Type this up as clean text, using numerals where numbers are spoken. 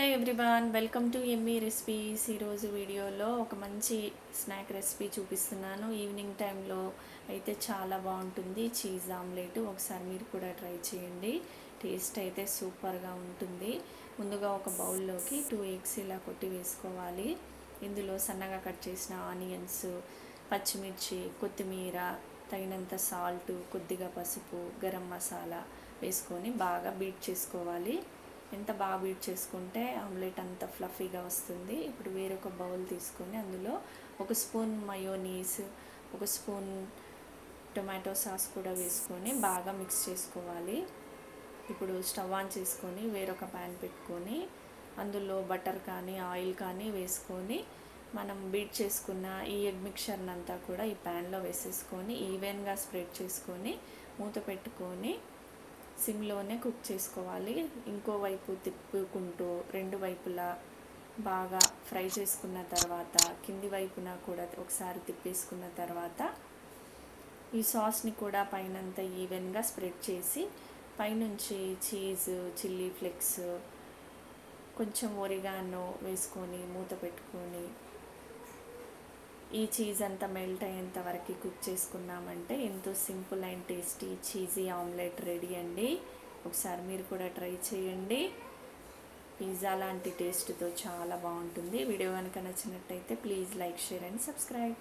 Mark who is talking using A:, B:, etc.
A: Hello everyone, welcome to Emmy recipes. ఈరోజు వీడియోలో ఒక మంచి స్నాక్ రెసిపీ చూపిస్తున్నాను. ఈవినింగ్ టైంలో అయితే చాలా బాగుంటుంది చీజ్ ఆమ్లెట్. ఒకసారి మీరు కూడా ట్రై చేయండి. టేస్ట్ అయితే సూపర్గా ఉంటుంది. ముందుగా ఒక బౌల్లోకి 2 ఎగ్స్ ఇలా కొట్టి వేసుకోవాలి. ఇందులో సన్నగా కట్ చేసిన ఆనియన్స్, పచ్చిమిర్చి, కొత్తిమీర, తగినంత సాల్ట్, కొద్దిగా పసుపు, గరం మసాలా వేసుకొని బాగా బీట్ చేసుకోవాలి. ఎంత బాగా బీట్ చేసుకుంటే ఆమ్లెట్ అంత ఫ్లఫీగా వస్తుంది. ఇప్పుడు వేరొక బౌల్ తీసుకొని అందులో 1 spoon mayonnaise, 1 spoon tomato sauce కూడా వేసుకొని బాగా మిక్స్ చేసుకోవాలి. ఇప్పుడు స్టవ్ ఆన్ చేసుకొని వేరొక ప్యాన్ పెట్టుకొని అందులో బటర్ కానీ ఆయిల్ కానీ వేసుకొని మనం బీట్ చేసుకున్న ఈ ఎగ్ మిక్చర్ని అంతా కూడా ఈ ప్యాన్లో వేసేసుకొని ఈవెన్గా స్ప్రెడ్ చేసుకొని మూత పెట్టుకొని సిమ్లోనే కుక్ చేసుకోవాలి. ఇంకో వైపు తిప్పుకుంటూ 2 వైపులా బాగా ఫ్రై చేసుకున్న తర్వాత కింది వైపున కూడా ఒకసారి తిప్పేసుకున్న తర్వాత ఈ సాస్ని కూడా పైనంతా ఈవెన్గా స్ప్రెడ్ చేసి పైనుంచి చీజ్, చిల్లీ ఫ్లేక్స్, కొంచెం ఒరిగానో వేసుకొని మూత పెట్టుకొని ఈ చీజ్ అంతా మెల్ట్ అయ్యేంత వరకు కుక్ చేసుకున్నామంటే ఎంతో simple and tasty cheesy omelette ready అండి. ఒకసారి మీరు కూడా ట్రై చేయండి. పిజ్జా లాంటి టేస్ట్తో చాలా బాగుంటుంది. వీడియో కనుక నచ్చినట్టయితే please like, share and subscribe.